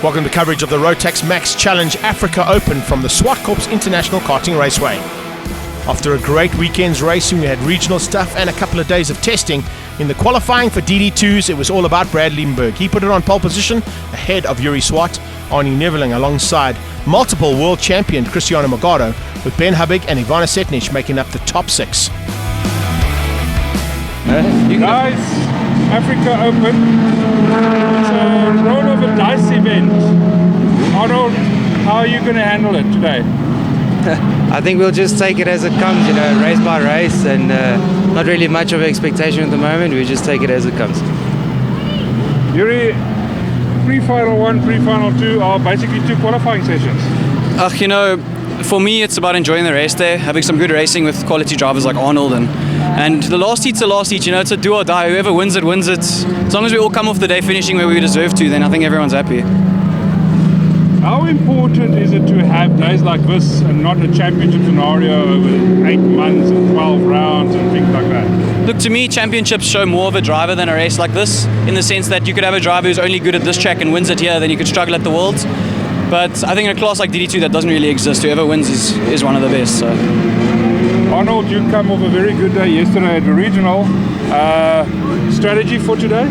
Welcome to coverage of the Rotax Max Challenge Africa Open from the Swartkorps International Karting Raceway. After a great weekend's racing, we had regional stuff and a couple of days of testing. In the qualifying for DD2s, it was all about Brad Liebenberg. He put it on pole position ahead of Yuri Swart, Arnie Neveling alongside multiple world champion Cristiano Magado, with Ben Hubig and Ivana Setnich making up the top six. Guys, Africa Open, it's a roll of a dice event. Arnold, how are you going to handle it today? I think we'll just take it as it comes, race by race, and not really much of an expectation at the moment. We just take it as it comes. Yuri, pre-final 1, pre-final 2 are basically 2 qualifying sessions. For me, it's about enjoying the race day, having some good racing with quality drivers like Arnold, and the last heat's the last heat. It's a do or die. Whoever wins it, wins it. As long as we all come off the day finishing where we deserve to, then I think everyone's happy. How important is it to have days like this and not a championship scenario over 8 months and 12 rounds and things like that? Look, to me, championships show more of a driver than a race like this, in the sense that you could have a driver who's only good at this track and wins it here, then you could struggle at the Worlds. But I think in a class like DD2 that doesn't really exist. Whoever wins is one of the best. So. Arnold, you come off a very good day yesterday at the regional. Strategy for today?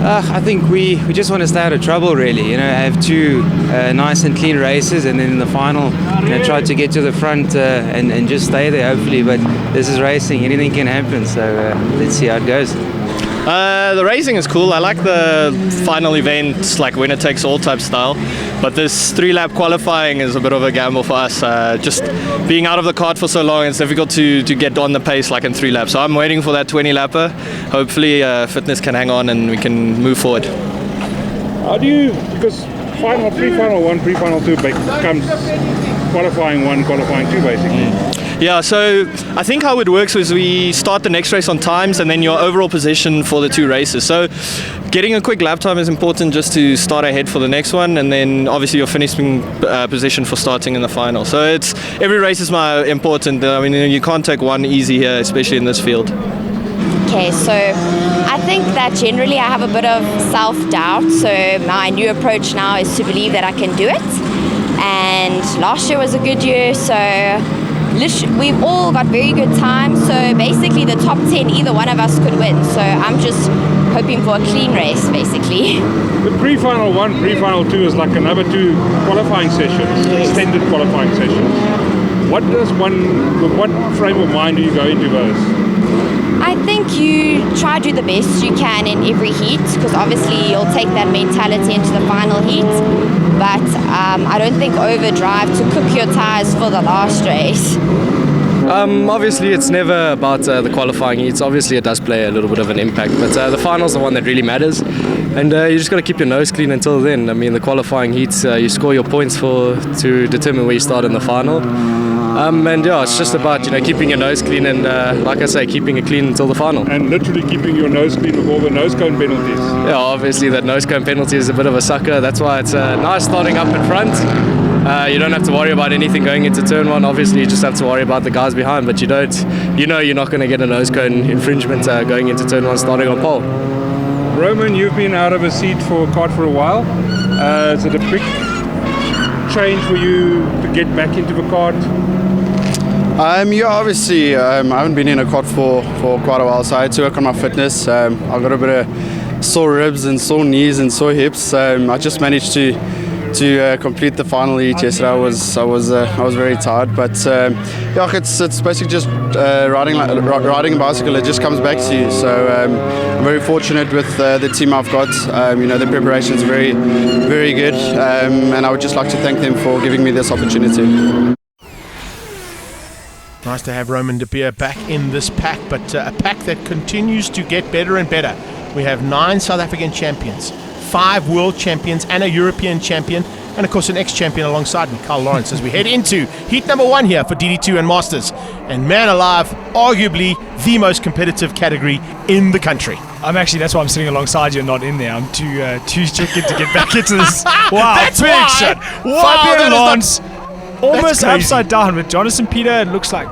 I think we just want to stay out of trouble, really. Have 2 nice and clean races, and then in the final, try to get to the front and just stay there, hopefully. But this is racing; anything can happen. So let's see how it goes. The racing is cool. I like the final event, like winner takes all type style. But this 3-lap qualifying is a bit of a gamble for us. Just being out of the kart for so long, it's difficult to get on the pace like in 3 laps. So I'm waiting for that 20-lapper. Hopefully fitness can hang on and we can move forward. How do you, because pre-final 1, pre-final 2 becomes qualifying 1, qualifying 2 basically. Yeah, so I think how it works is we start the next race on times and then your overall position for the 2 races. So getting a quick lap time is important just to start ahead for the next one, and then obviously your finishing position for starting in the final. So it's every race is important. I mean, you can't take one easy here, especially in this field. Okay, so I think that generally I have a bit of self-doubt, so my new approach now is to believe that I can do it. And last year was a good year, so we've all got very good time, so basically the top 10, either one of us could win. So I'm just hoping for a clean race, basically. The pre-final 1, pre-final 2 is like another 2 qualifying sessions, extended qualifying sessions. What frame of mind do you go into those? I think you try to do the best you can in every heat, because obviously you'll take that mentality into the final heat. But I don't think overdrive to cook your tires for the last race. Obviously it's never about the qualifying heats. Obviously it does play a little bit of an impact, but the final's the one that really matters, and you just got to keep your nose clean until then. I mean, the qualifying heats, you score your points to determine where you start in the final. And yeah, it's just about keeping your nose clean and like I say, keeping it clean until the final. And literally keeping your nose clean with all the nose cone penalties. Yeah, obviously that nose cone penalty is a bit of a sucker. That's why it's nice starting up in front. You don't have to worry about anything going into turn 1. Obviously you just have to worry about the guys behind, but you're not going to get a nose cone infringement going into turn 1 starting on pole. Roman, you've been out of a seat for kart for a while. Is it a big change for you to get back into the kart? Yeah, obviously I haven't been in a kart for quite a while, so I had to work on my fitness. I've got a bit of sore ribs and sore knees and sore hips. I just managed to complete the final heat yesterday. I was very tired, but yeah, it's basically just riding a bicycle. It just comes back to you. So I'm very fortunate with the team I've got. The preparation is very, very good, and I would just like to thank them for giving me this opportunity. Nice to have Roman De Beer back in this pack, but a pack that continues to get better and better. We have 9 South African champions, 5 world champions and a European champion, and of course an ex-champion alongside me, Carl Lawrence, as we head into heat number 1 here for DD2 and Masters. And man alive, arguably the most competitive category in the country. That's why I'm sitting alongside you and not in there. I'm too chicken to get back into this. Wow, That's big why. shot. Wow, Fabian Lawrence. Almost crazy. upside down with Jonathan Peter. It looks like,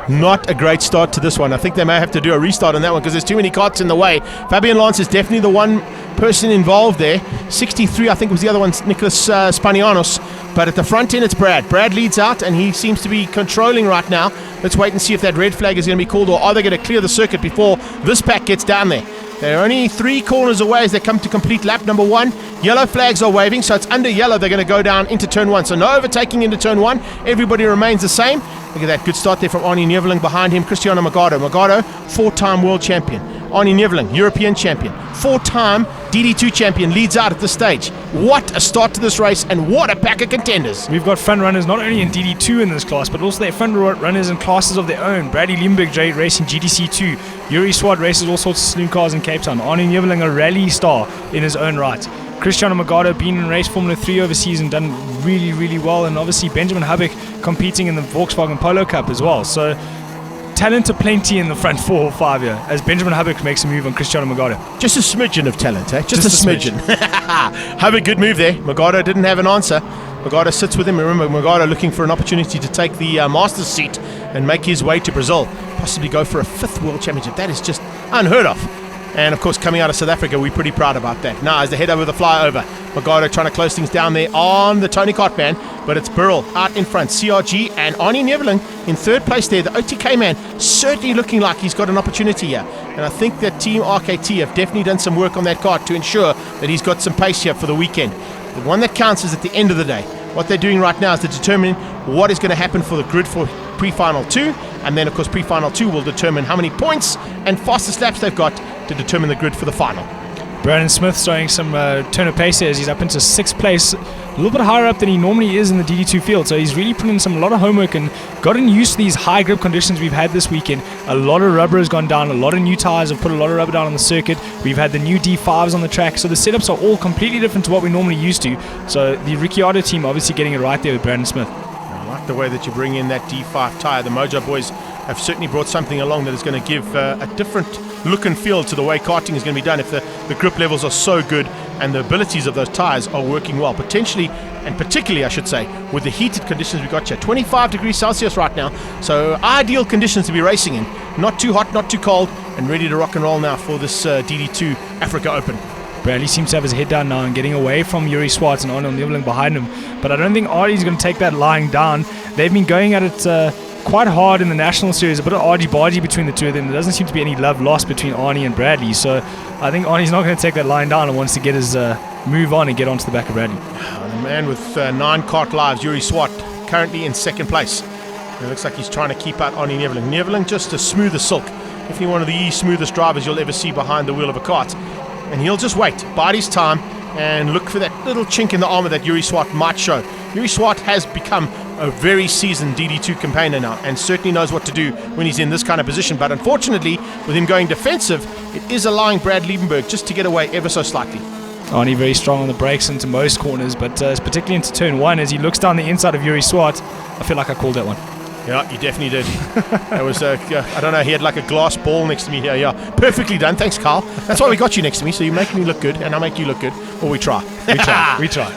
Not a great start to this one. I think they may have to do a restart on that one because there's too many carts in the way. Fabian Lance is definitely the one person involved there. 63, I think, was the other one, Nicholas Spanianos. But at the front end, it's Brad. Brad leads out, and he seems to be controlling right now. Let's wait and see if that red flag is going to be called, or are they going to clear the circuit before this pack gets down there. They're only 3 corners away as they come to complete lap number 1. Yellow flags are waving, so it's under yellow. They're going to go down into turn 1. So no overtaking into turn 1. Everybody remains the same. Look at that good start there from Arnie Neveling. Behind him, Cristiano Magado. Magado, 4-time world champion. Arnie Neveling, European champion. 4-time DD2 champion, leads out at this stage. What a start to this race, and what a pack of contenders. We've got front runners not only in DD2 in this class, but also their front runners in classes of their own. Bradley Limburg racing GDC2. Yuri Swart races all sorts of saloon cars in Cape Town. Arnie Neveling, a rally star in his own right. Cristiano Magado been in race Formula 3 overseas and done really, really well. And obviously Benjamin Hubbeck competing in the Volkswagen Polo Cup as well. So talent aplenty in the front 4 or 5 here as Benjamin Hubbeck makes a move on Cristiano Magado. Just a smidgen of talent, eh? Just a smidgen. Hubbeck, good move there. Magado didn't have an answer. Magado sits with him. Remember, Magado looking for an opportunity to take the Masters seat and make his way to Brazil. Possibly go for a 5th World Championship. That is just unheard of. And of course, coming out of South Africa, we're pretty proud about that. Now, as they head over the flyover, Magado trying to close things down there on the Tony Kart man, but it's Burrell out in front. CRG and Arnie Neveling in 3rd place there. The OTK man certainly looking like he's got an opportunity here. And I think that Team RKT have definitely done some work on that kart to ensure that he's got some pace here for the weekend. The one that counts is at the end of the day. What they're doing right now is they're determining what is going to happen for the grid for pre-final 2, and then of course pre-final 2 will determine how many points and fastest laps they've got to determine the grid for the final. Brandon Smith showing some turn of pace as he's up into 6th place, a little bit higher up than he normally is in the DD2 field, so he's really put in a lot of homework and gotten used to these high grip conditions we've had this weekend. A lot of rubber has gone down, a lot of new tyres have put a lot of rubber down on the circuit. We've had the new D5s on the track, so the setups are all completely different to what we're normally used to. So the Ricciardo team obviously getting it right there with Brandon Smith. I like the way that you bring in that D5 tyre. The Mojo boys have certainly brought something along that is going to give a different look and feel to the way karting is going to be done if the grip levels are so good and the abilities of those tyres are working well. Potentially, and particularly I should say, with the heated conditions we got here, 25 degrees Celsius right now, so ideal conditions to be racing in. Not too hot, not too cold, and ready to rock and roll now for this DD2 Africa Open. Bradley seems to have his head down now and getting away from Yuri Swartz and Arnold Neveling behind him, but I don't think Artie's going to take that lying down. They've been going at it quite hard in the National Series, a bit of argy-bargy between the two of them. There doesn't seem to be any love lost between Arnie and Bradley, so I think Arnie's not going to take that line down and wants to get his move on and get onto the back of Bradley. The man with 9 kart lives, Yuri Swart, currently in 2nd place. It looks like he's trying to keep out Arnie Neveling. Neveling just as smooth as silk. Definitely one of the smoothest drivers you'll ever see behind the wheel of a kart. And he'll just wait, bide his time, and look for that little chink in the armor that Yuri Swart might show. Yuri Swart has become a very seasoned DD2 campaigner now and certainly knows what to do when he's in this kind of position, but unfortunately with him going defensive, it is allowing Brad Liebenberg just to get away ever so slightly. Arnie very strong on the brakes into most corners, but particularly into turn 1 as he looks down the inside of Yuri Swart. I feel like I called that one. Yeah, you definitely did. That was, I don't know, he had like a glass ball next to me here. Yeah, perfectly done. Thanks, Carl. That's why we got you next to me, so you make me look good and I make you look good. Or we try. We try. We try.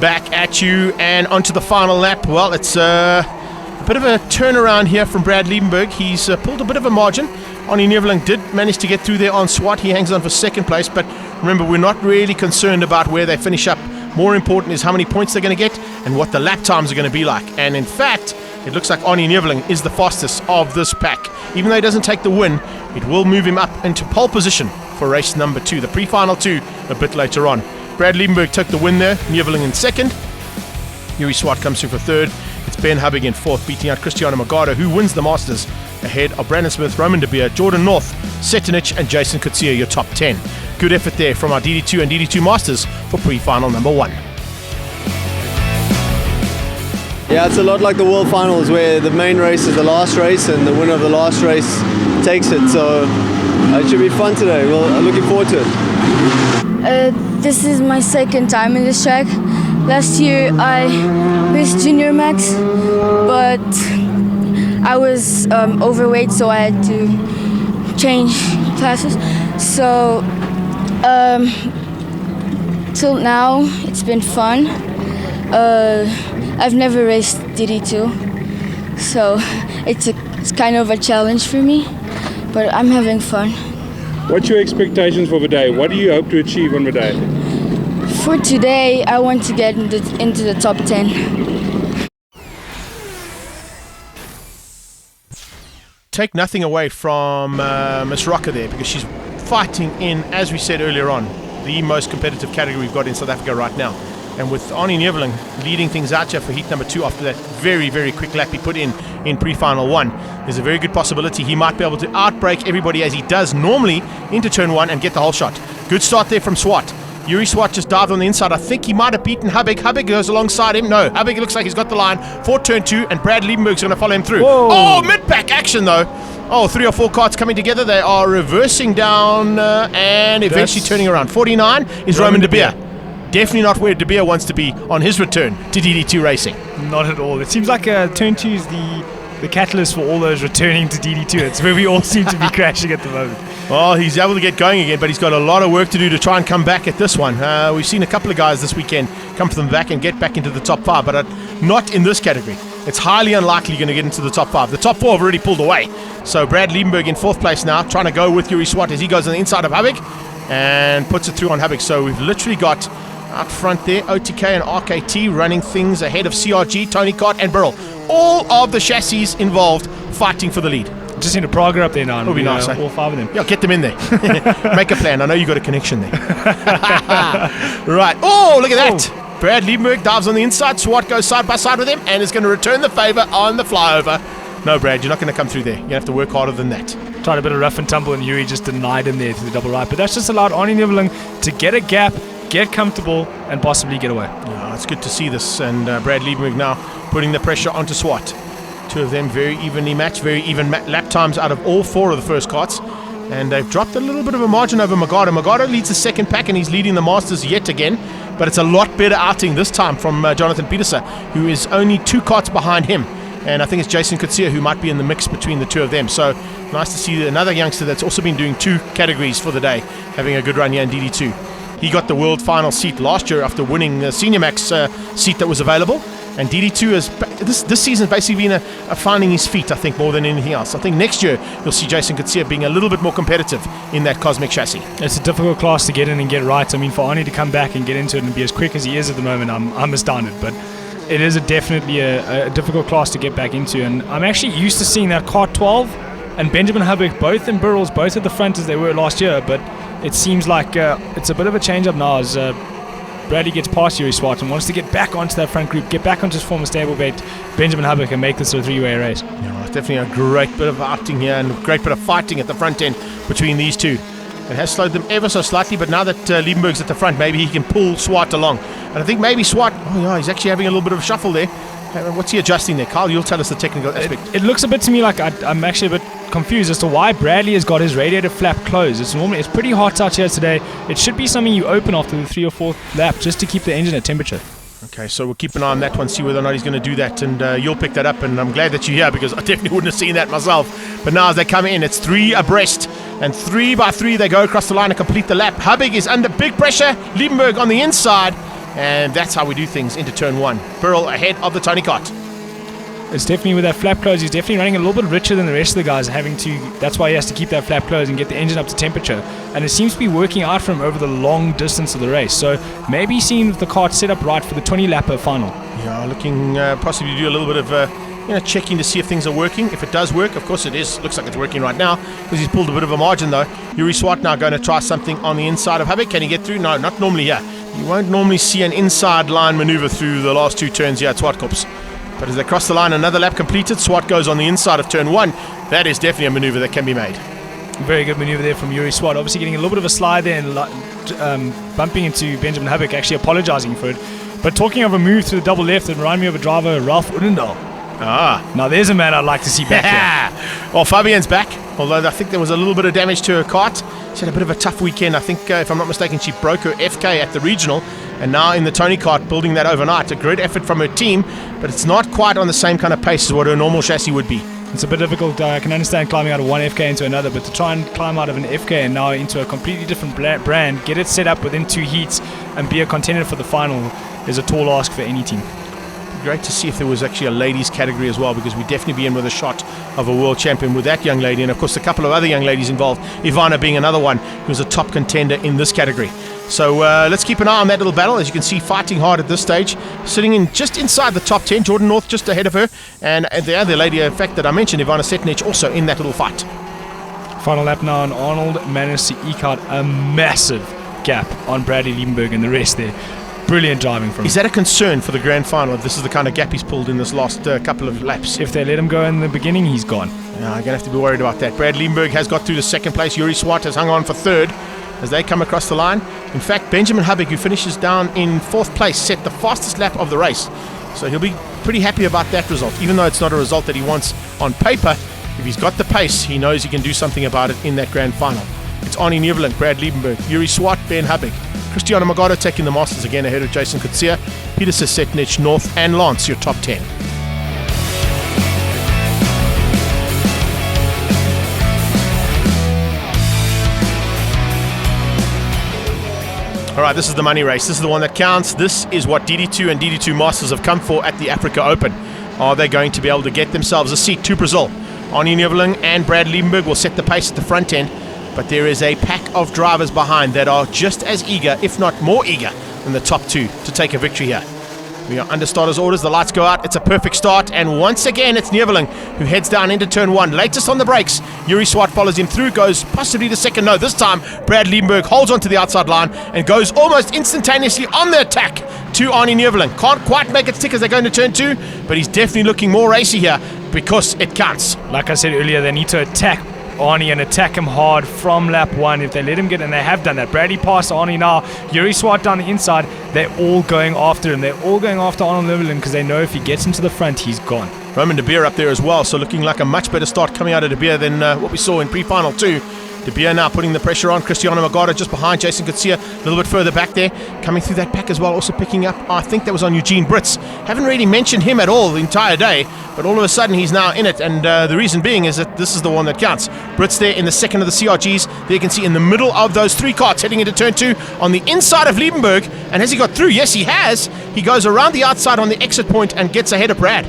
Back at you and onto the final lap. Well, it's a bit of a turnaround here from Brad Liebenberg. He's pulled a bit of a margin. Arnie Neveling did manage to get through there on Swart. He hangs on for 2nd place, but remember, we're not really concerned about where they finish up. More important is how many points they're going to get and what the lap times are going to be like. And in fact, it looks like Arnie Neveling is the fastest of this pack. Even though he doesn't take the win, it will move him up into pole position for race number 2, the pre-final 2, a bit later on. Brad Liebenberg took the win there, Neveling in 2nd. Yuri Swart comes through for 3rd. It's Ben Hubbing in 4th, beating out Cristiano Magado, who wins the Masters, ahead of Brandon Smith, Roman De Beer, Jordan North, Setanich, and Jason Kutsia, your top 10. Good effort there from our DD2 and DD2 Masters for pre-final number 1. Yeah, it's a lot like the World Finals where the main race is the last race and the winner of the last race takes it. So it should be fun today. Well, looking forward to it. This is my 2nd time in this track. Last year I missed Junior Max, but I was overweight, so I had to change classes. So till now it's been fun. I've never raced DD2, so it's kind of a challenge for me. but I'm having fun. What's your expectations for the day? What do you hope to achieve on the day? For today, I want to get into the top 10. Take nothing away from Miss Rocker there, because she's fighting in, as we said earlier on, the most competitive category we've got in South Africa right now. And with Arnie Neveling leading things out here for heat number 2 after that very, very quick lap he put in pre-final 1, there's a very good possibility he might be able to outbrake everybody as he does normally into turn 1 and get the whole shot. Good start there from Swart. Yuri Swart just dived on the inside. I think he might have beaten Hubig. Hubig goes alongside him. No, Hubig looks like he's got the line for turn 2, and Brad Liebenberg's going to follow him through. Whoa. Oh, mid-pack action though. Oh, 3 or 4 carts coming together. They are reversing down and eventually turning around. 49 is Roman De Beer. Definitely not where De Beer wants to be on his return to DD2 racing. Not at all. It seems like turn 2 is the catalyst for all those returning to DD2. It's where we all seem to be crashing at the moment. Well, he's able to get going again, but he's got a lot of work to do to try and come back at this one. We've seen a couple of guys this weekend come from the back and get back into the top 5, but not in this category. It's highly unlikely you're going to get into the top 5. The top 4 have already pulled away. So Brad Liebenberg in 4th place now, trying to go with Yuri Swart as he goes on the inside of Hubig and puts it through on Hubig. So we've literally got out front there OTK and RKT running things ahead of CRG, Tony Cart and Burrell. All of the chassis involved fighting for the lead. Just need a Prager up there now. It'll be nice, all 5 of them. Yeah, get them in there. Make a plan. I know you got a connection there. Right. Oh, look at that. Brad Liebenberg dives on the inside. Swart goes side by side with him and is going to return the favour on the flyover. No, Brad, you're not going to come through there. You have to work harder than that. Tried a bit of rough and tumble, and Yuri just denied him there to the double right. But that's just allowed Arnie Neveling to get a gap, get comfortable, and possibly get away. Yeah, it's good to see this. And Brad Liebenberg now putting the pressure onto Swart. 2 of them very evenly matched, very even lap times out of all 4 of the first carts. And they've dropped a little bit of a margin over Magado. Magado leads the second pack and he's leading the Masters yet again. But it's a lot better outing this time from Jonathan Peterson, who is only 2 carts behind him. And I think it's Jason Kutsia who might be in the mix between the 2 of them. So nice to see another youngster that's also been doing 2 categories for the day, having a good run here in DD2. He got the world final seat last year after winning the Senior Max seat that was available. And DD2 has this season basically been a finding his feet, I think, more than anything else. I think next year you'll see Jason Kutsia being a little bit more competitive in that Cosmic chassis. It's a difficult class to get in and get right. I mean, for Arnie to come back and get into it and be as quick as he is at the moment, I'm astounded. But it is definitely a difficult class to get back into. And I'm actually used to seeing that Kart 12 and Benjamin Hubig both in Burrells, both at the front as they were last year. But it seems like it's a bit of a change-up now as Bradley gets past Yuri Swart and wants to get back onto that front group, get back onto his former stablemate Benjamin Hubig and make this a 3-way race. Yeah, it's definitely a great bit of outing here and a great bit of fighting at the front end between these 2. It has slowed them ever so slightly, but now that Liebenberg's at the front, maybe he can pull Swart along. And I think maybe Swart, he's actually having a little bit of a shuffle there. What's he adjusting there? Carl, you'll tell us the technical aspect. It looks a bit to me like I'm actually a bit confused as to why Bradley has got his radiator flap closed. It's pretty hot out here today. It should be something you open after the 3rd or 4th lap just to keep the engine at temperature. Okay, so we'll keep an eye on that one, see whether or not he's going to do that, and you'll pick that up, and I'm glad that you're here because I definitely wouldn't have seen that myself. But now as they come in, it's 3 abreast, and 3 by 3 they go across the line and complete the lap. Hubig is under big pressure, Liebenberg on the inside, and that's how we do things into turn 1. Burrell ahead of the Tony Cart. It's definitely with that flap closed, he's definitely running a little bit richer than the rest of the guys, that's why he has to keep that flap closed and get the engine up to temperature. And it seems to be working out for him over the long distance of the race. So maybe he's seen the kart set up right for the 20-lapper final. Yeah, looking possibly to do a little bit of checking to see if things are working. If it does work, of course it is. Looks like it's working right now because he's pulled a bit of a margin though. Yuri Swart now going to try something on the inside of Hubig. Can he get through? No, not normally here. You won't normally see an inside line maneuver through the last 2 turns here at Swartkops. But as they cross the line, another lap completed. Swart goes on the inside of turn 1. That is definitely a maneuver that can be made. Very good maneuver there from Yuri Swart. Obviously getting a little bit of a slide there and bumping into Benjamin Hubig, actually apologizing for it. But talking of a move to the double left, it reminded me of a driver, Ralph Udendal. Now there's a man I'd like to see back here. Well, Fabienne's back, although I think there was a little bit of damage to her kart. She had a bit of a tough weekend. I think, if I'm not mistaken, she broke her FK at the regional, and now in the Tony Kart building that overnight. A great effort from her team, but it's not quite on the same kind of pace as what her normal chassis would be. It's a bit difficult. I can understand climbing out of one FK into another, but to try and climb out of an FK and now into a completely different brand, get it set up within 2 heats and be a contender for the final is a tall ask for any team. great to see if there was actually a ladies category as well, because we'd definitely be in with a shot of a world champion with that young lady, and of course a couple of other young ladies involved, Ivana being another one who was a top contender in this category. So let's keep an eye on that little battle. As you can see, fighting hard at this stage, sitting in just inside the top 10. Jordan North just ahead of her, and the other lady, in fact, that I mentioned, Ivana Setnich, also in that little fight. Final lap now, and Arnold managed to eke out a massive gap on Bradley Liebenberg and the rest there. Brilliant driving from him. Is that a concern for the grand final if this is the kind of gap he's pulled in this last couple of laps? If they let him go in the beginning, he's gone. Yeah, I'm going to have to be worried about that. Brad Liebenberg has got through to second place. Yuri Swart has hung on for third as they come across the line. In fact, Benjamin Hubig, who finishes down in fourth place, set the fastest lap of the race. So he'll be pretty happy about that result, even though it's not a result that he wants on paper. If he's got the pace, he knows he can do something about it in that grand final. It's Arnie Nieuweland, Brad Liebenberg, Yuri Swart, Ben Hubig. Cristiano Magado taking the Masters again ahead of Jason Kutsia, Peter Setnich, North and Lance, your top 10. All right, this is the money race. This is the one that counts. This is what DD2 and DD2 Masters have come for at the Africa Open. Are they going to be able to get themselves a seat to Brazil? Arnie Nieuweland and Brad Liebenberg will set the pace at the front end, but there is a pack of drivers behind that are just as eager, if not more eager, than the top two to take a victory here. We are under starters orders. The lights go out. It's a perfect start. And once again, it's Nieuweland who heads down into turn one. Latest on the brakes. Yuri Swart follows him through, goes possibly to second. No, this time Brad Liebenberg holds onto the outside line and goes almost instantaneously on the attack to Arnie Nieuweland. Can't quite make it stick as they go into turn two, but he's definitely looking more racy here because it counts. Like I said earlier, they need to attack Arnie and attack him hard from lap one if they let him get, and they have done that. Bradley past Arnie now, Yuri Swart down the inside. They're all going after him. They're all going after Arnold Nieuweland because they know if he gets into the front, he's gone. Roman De Beer up there as well, so looking like a much better start coming out of De Beer than what we saw in pre-final two. De Beer now putting the pressure on. Cristiano Magado just behind. Jason Kutsia a little bit further back there. Coming through that pack as well, also picking up, I think that was on Eugene Brits. Haven't really mentioned him at all the entire day, but all of a sudden he's now in it, and the reason being is that this is the one that counts. Brits there in the second of the CRGs. There you can see in the middle of those three carts heading into turn two on the inside of Liebenberg. And has he got through? Yes, he has. He goes around the outside on the exit point and gets ahead of Brad.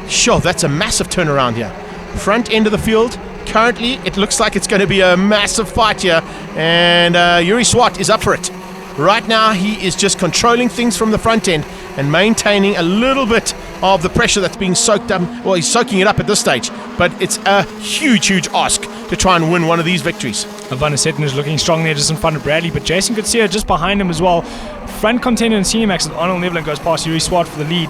Sure, that's a massive turnaround here. Front end of the field. Currently, it looks like it's going to be a massive fight here, and Yuri Swart is up for it. Right now, he is just controlling things from the front end and maintaining a little bit of the pressure that's being soaked up. Well, he's soaking it up at this stage, but it's a huge, huge ask to try and win one of these victories. Ivana Setnich is looking strong there just in front of Bradley, but Jason Kutsia just behind him as well. Front contender in Senior Max, Arnold Nieuweland goes past Yuri Swart for the lead.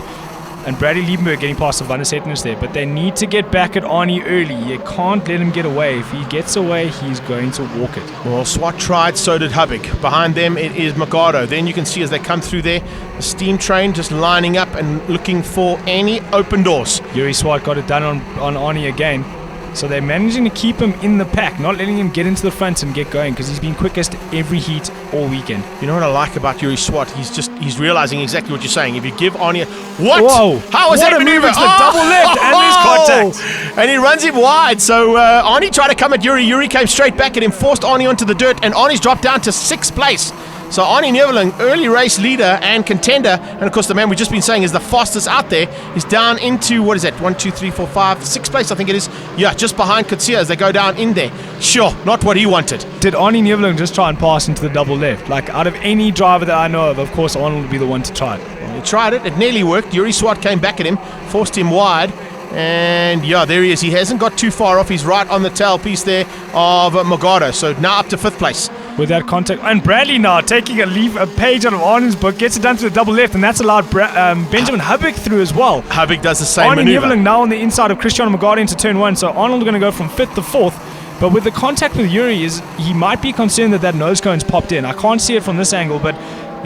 And Bradley Liebenberg getting past Ivana Setnich there. But they need to get back at Arnie early. You can't let him get away. If he gets away, he's going to walk it. Well, Swart tried, so did Hubig. Behind them, it is Magado. Then you can see as they come through there, the steam train just lining up and looking for any open doors. Yuri Swart got it done on Arnie again. So they're managing to keep him in the pack, not letting him get into the front and get going, because he's been quickest every heat all weekend. You know what I like about Yuri Swart? He's realizing exactly what you're saying. If you give Arnie what? Whoa! How is that maneuver? It's the double left and his contact. And he runs him wide. So Arnie tried to come at Yuri. Yuri came straight back at him, forced Arnie onto the dirt, and Arnie's dropped down to sixth place. So Arnie Nieuweland, early race leader and contender, and of course the man we've just been saying is the fastest out there, is down into, what is that, 1, 2, 3, 4, 5, sixth place I think it is. Yeah, just behind Kutsia as they go down in there. Sure, not what he wanted. Did Arnie Nieuweland just try and pass into the double left? Like, out of any driver that I know of course Arnold would be the one to try it. Well, he tried it nearly worked. Yuri Swart came back at him, forced him wide. And yeah, there he is. He hasn't got too far off. He's right on the tailpiece there of Magado. So now up to fifth place. With that contact. And Bradley now taking a page out of Arnold's book, gets it down to the double left, and that's allowed Benjamin Hubig through as well. Hubig does the same Arnie maneuver. Nieuweland now on the inside of Cristiano Magado into turn one. So Arnold going to go from fifth to fourth. But with the contact with Yuri, he might be concerned that nose cone's popped in. I can't see it from this angle, but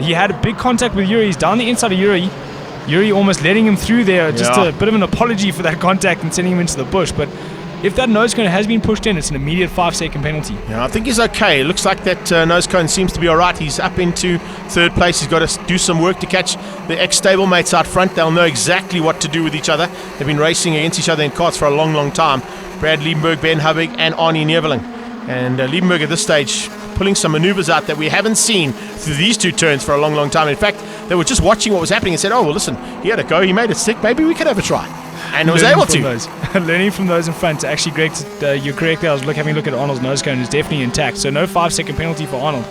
he had a big contact with Yuri. He's down the inside of Yuri. Yuri almost letting him through there. Just a bit of an apology for that contact and sending him into the bush. But if that nose cone has been pushed in, it's an immediate 5-second penalty. Yeah, I think he's okay. It looks like that nose cone seems to be all right. He's up into third place. He's got to do some work to catch the ex-stablemates out front. They'll know exactly what to do with each other. They've been racing against each other in karts for a long, long time. Brad Liebenberg, Ben Hubig, and Arnie Nieuweland. And Liebenberg at this stage pulling some maneuvers out that we haven't seen through these two turns for a long, long time. In fact, They were just watching what was happening and said, oh, well, listen, he had a go, he made it stick, maybe we could have a try. And was able to. Learning from those in front. Actually, Greg, you're correct there. I was having a look at Arnold's nose cone. It's definitely intact. So no 5-second penalty for Arnold.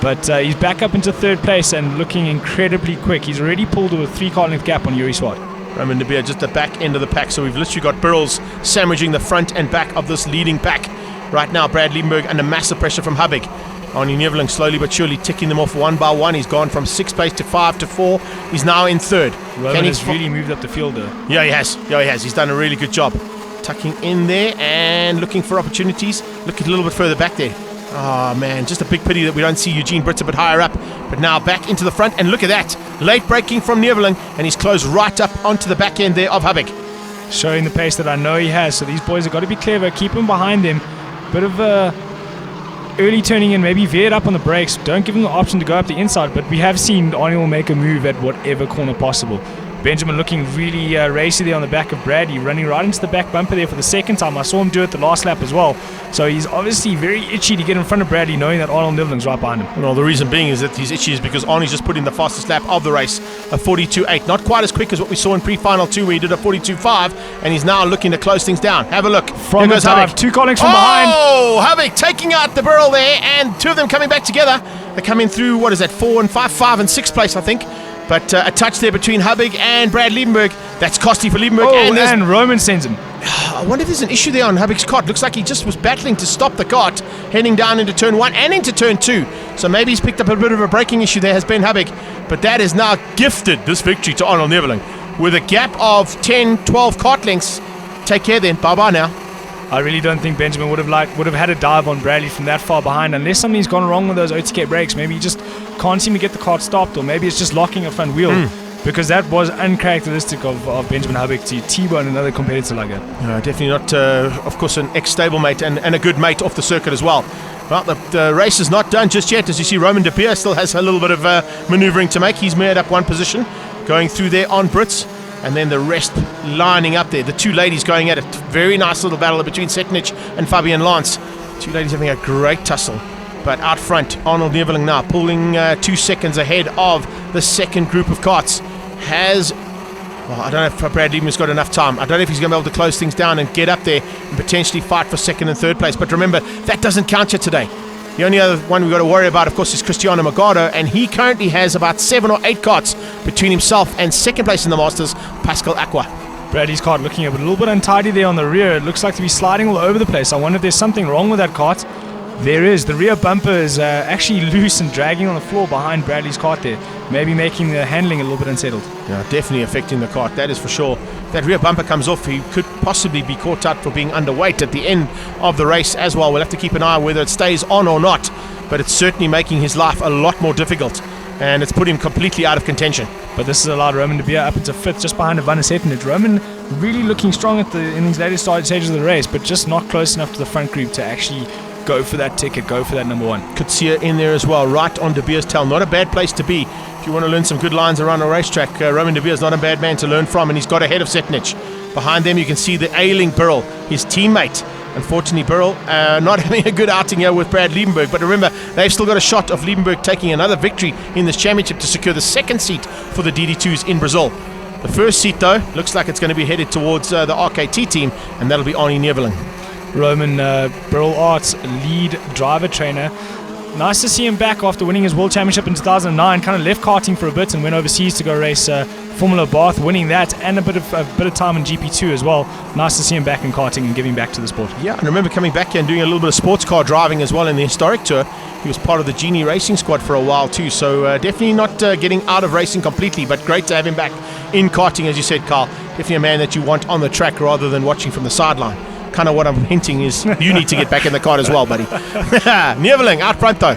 But he's back up into third place and looking incredibly quick. He's already pulled a 3-car length gap on Yuri Swart. Roman De Beer just the back end of the pack. So we've literally got Burrells sandwiching the front and back of this leading pack. Right now, Brad Liebenberg under massive pressure from Hubig. Arnie Neveling slowly but surely ticking them off one by one. He's gone from 6th place to 5 to 4. He's now in third. Roman has really moved up the field though. Yeah, he has. He's done a really good job. Tucking in there and looking for opportunities. Looking a little bit further back there. Oh man, just a big pity that we don't see Eugene Brits a bit higher up. But now back into the front, and look at that. Late braking from Neveling, and he's closed right up onto the back end there of Hubig. Showing the pace that I know he has. So these boys have got to be clever. Keep him behind them. Bit of early turning in, maybe veered up on the brakes. Don't give him the option to go up the inside, but we have seen Arnie will make a move at whatever corner possible. Benjamin looking really racy there on the back of Brady, running right into the back bumper there for the second time. I saw him do it the last lap as well. So he's obviously very itchy to get in front of Bradley, knowing that Arnold Neveling's right behind him. Well, the reason being is that he's itchy is because Arnie's just put in the fastest lap of the race, a 42.8. Not quite as quick as what we saw in pre-final 2 where he did a 42.5, and he's now looking to close things down. Have a look. From the dive, 2 car lengths from behind. Oh, Hubig taking out the Burrell there, and 2 of them coming back together. They're coming through, what is that, 4 and 5 and 6th place, I think. But a touch there between Hubig and Brad Liebenberg. That's costly for Liebenberg. Oh, and Roman sends him. I wonder if there's an issue there on Hubig's cart. Looks like he just was battling to stop the cart, heading down into turn 1 and into turn 2. So maybe he's picked up a bit of a braking issue there, has Ben Hubig. But that has now gifted this victory to Arnold Neveling. With a gap of 10, 12 cart lengths. Take care then. Bye-bye now. I really don't think Benjamin would have had a dive on Bradley from that far behind, unless something's gone wrong with those OTK brakes. Maybe he just can't seem to get the cart stopped, or maybe it's just locking a front wheel. Because that was uncharacteristic of Benjamin Hubig to T-bone another competitor like that. No, definitely not, of course, an ex-stablemate and a good mate off the circuit as well. Well, the race is not done just yet. As you see, Roman De Beer still has a little bit of manoeuvring to make. He's made up one position, going through there on Brits. And then the rest lining up there. The 2 ladies going at it. Very nice little battle between Setnich and Fabian Lance. 2 ladies having a great tussle. But out front, Arnold Neveling now pulling 2 seconds ahead of the second group of carts. I don't know if Brad Liebenberg's got enough time. I don't know if he's going to be able to close things down and get up there and potentially fight for second and third place. But remember, that doesn't count you today. The only other one we've got to worry about, of course, is Cristiano Magado, and he currently has about 7 or 8 carts between himself and second place in the Masters, Pascal Aqua. Brady's cart looking a little bit untidy there on the rear. It looks like to be sliding all over the place. I wonder if there's something wrong with that cart. There is. The rear bumper is actually loose and dragging on the floor behind Bradley's cart there. Maybe making the handling a little bit unsettled. Yeah, definitely affecting the cart, that is for sure. If that rear bumper comes off, he could possibly be caught out for being underweight at the end of the race as well. We'll have to keep an eye on whether it stays on or not. But it's certainly making his life a lot more difficult. And it's put him completely out of contention. But this has allowed Roman to be up into 5th, just behind Van Setnich. Roman really looking strong in his later stages of the race, but just not close enough to the front group to actually go for that ticket, go for that number 1. Kutsia in there as well, right on De Beer's tail. Not a bad place to be. If you want to learn some good lines around a racetrack, Roman De Beer is not a bad man to learn from, and he's got ahead of Setnich. Behind them you can see the ailing Burrell, his teammate. Unfortunately, Burrell not having a good outing here with Brad Liebenberg. But remember, they've still got a shot of Liebenberg taking another victory in this championship to secure the second seat for the DD2s in Brazil. The first seat, though, looks like it's going to be headed towards the RKT team, and that'll be Arnie Neveling. Roman Burrell Arts lead driver trainer. Nice to see him back after winning his World Championship in 2009. Kind of left karting for a bit and went overseas to go race Formula Bath, winning that and a bit of time in GP2 as well. Nice to see him back in karting and giving back to the sport. Yeah, and remember coming back here and doing a little bit of sports car driving as well in the historic tour. He was part of the Genie Racing squad for a while too, so definitely not getting out of racing completely, but great to have him back in karting, as you said, Carl. Definitely a man that you want on the track rather than watching from the sideline. Kind of what I'm hinting is you need to get back in the kart as well, buddy. Neveling out front though,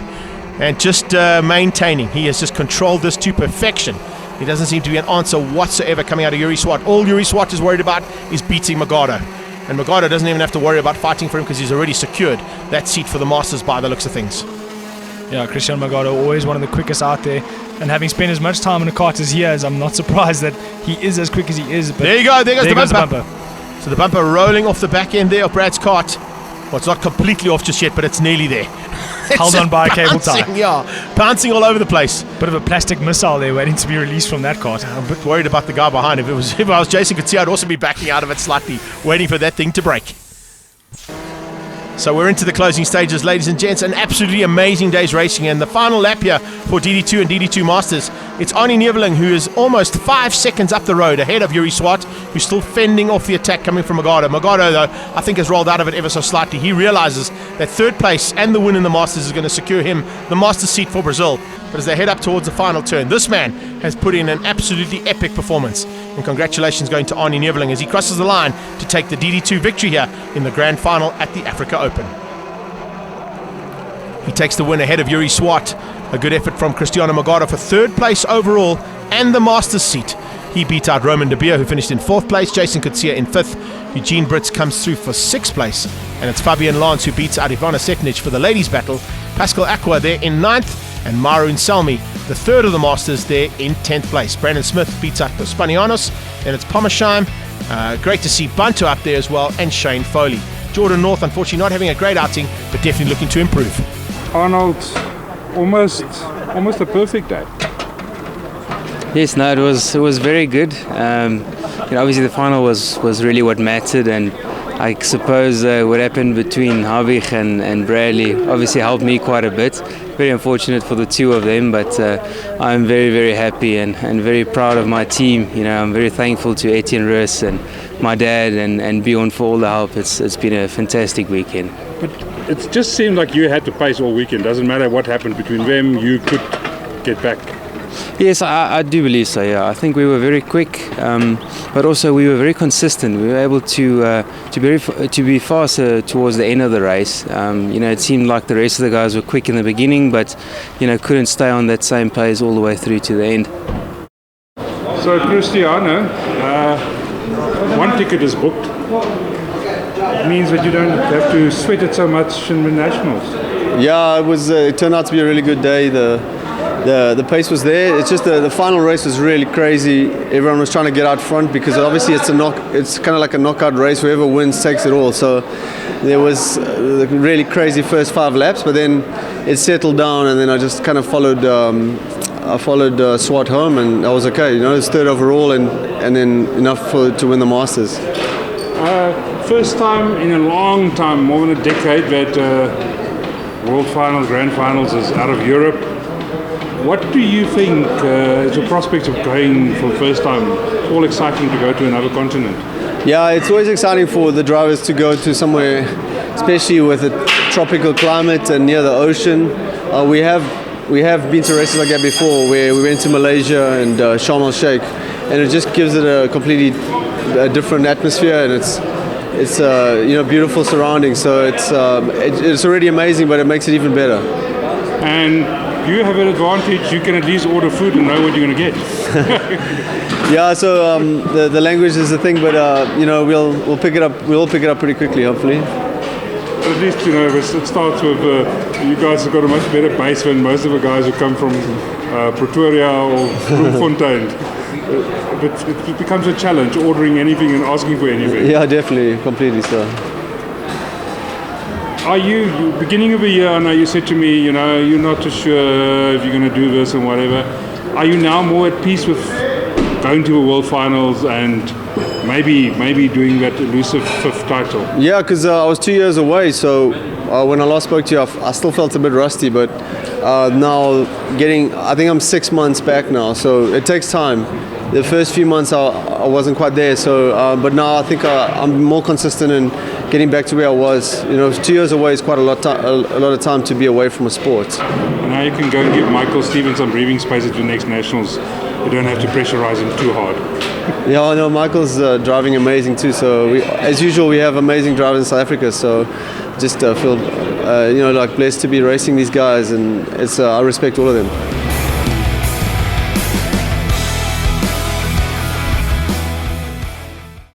and just maintaining. He has just controlled this to perfection. There doesn't seem to be an answer whatsoever coming out of Yuri Swart. All Yuri Swart is worried about is beating Magado. And Magado doesn't even have to worry about fighting for him because he's already secured that seat for the Masters by the looks of things. Yeah, Cristiano Magado, always one of the quickest out there. And having spent as much time in the kart as he has, I'm not surprised that he is as quick as he is. But there you go, there goes the bumper. So the bumper rolling off the back end there of Brad's kart. Well, it's not completely off just yet, but it's nearly there. held on by a cable tie. Bouncing all over the place. Bit of a plastic missile there waiting to be released from that cart. I'm a bit worried about the guy behind. If I was Jason Coetzee, I'd also be backing out of it slightly, waiting for that thing to break. So we're into the closing stages, ladies and gents. An absolutely amazing day's racing, and the final lap here for DD2 and DD2 Masters. It's Arnie Neveling, who is almost 5 seconds up the road ahead of Yuri Swart, who's still fending off the attack coming from Magado. Magado, though, I think has rolled out of it ever so slightly. He realizes that third place and the win in the Masters is going to secure him the Masters seat for Brazil. But as they head up towards the final turn, this man has put in an absolutely epic performance. And congratulations going to Arnie Neveling as he crosses the line to take the DD2 victory here in the grand final at the Africa Open. He takes the win ahead of Yuri Swart. A good effort from Cristiano Magado for third place overall and the Masters seat. He beat out Roman De Beer, who finished in 4th place, Jason Coetzee in 5th, Eugene Brits comes through for 6th place, and it's Fabian Lance who beats out Ivana Seknic for the ladies' battle, Pascal Aqua there in 9th, and Maroon Salmi, the third of the Masters, there in 10th place. Brandon Smith beats out Spanianos, then it's Pomersheim. Great to see Bantu up there as well, and Shane Foley. Jordan North, unfortunately, not having a great outing, but definitely looking to improve. Arnold, almost a perfect day. Yes, no, it was very good. Obviously the final was really what mattered, and I suppose what happened between Havik and Bradley obviously helped me quite a bit. Very unfortunate for the two of them, but I'm very, very happy and very proud of my team. I'm very thankful to Etienne Roos and my dad and Bjorn for all the help. It's been a fantastic weekend. But it just seemed like you had to pace all weekend. Doesn't matter what happened between them, you could get back. Yes, I do believe so. Yeah, I think we were very quick, but also we were very consistent. We were able to be faster towards the end of the race. It seemed like the rest of the guys were quick in the beginning, but couldn't stay on that same pace all the way through to the end. So Cristiano, one ticket is booked. It means that you don't have to sweat it so much in the nationals. Yeah, it turned out to be a really good day. The pace was there. It's just the final race was really crazy. Everyone was trying to get out front because obviously it's kind of like a knockout race. Whoever wins takes it all. So there was a really crazy first 5 laps, but then it settled down, and then I just kind of followed Swart home, and I was okay. It's third overall, and then enough to win the Masters. First time in a long time, more than a decade, that World Finals, Grand Finals is out of Europe. What do you think is the prospect of going for the first time? It's all exciting to go to another continent. Yeah, it's always exciting for the drivers to go to somewhere, especially with a tropical climate and near the ocean. We have been to races like that before, where we went to Malaysia and Sharm el Sheikh, and it just gives it a completely different atmosphere, and it's beautiful surroundings. So it's already amazing, but it makes it even better. And you have an advantage. You can at least order food and know what you're going to get. Yeah. So the language is the thing, but we'll pick it up. We'll pick it up pretty quickly, hopefully. At least it starts with you guys have got a much better base than most of the guys who come from Pretoria or Bloemfontein. But it becomes a challenge ordering anything and asking for anything. Yeah, definitely, completely so. Are you, beginning of the year, I know you said to me, you're not too sure if you're going to do this and whatever. Are you now more at peace with going to the World Finals and maybe doing that elusive 5th title? Yeah, because I was 2 years away, so when I last spoke to you, I still felt a bit rusty, but now I think I'm 6 months back now, so it takes time. The first few months I wasn't quite there, so but now I think I'm more consistent in getting back to where I was. 2 years away is quite a lot of time to be away from a sport. Now you can go and give Michael Stevens some breathing space at the next nationals. You don't have to pressurize him too hard. Yeah, I know Michael's driving amazing too. So as usual, we have amazing drivers in South Africa. So just feel blessed to be racing these guys, and I respect all of them.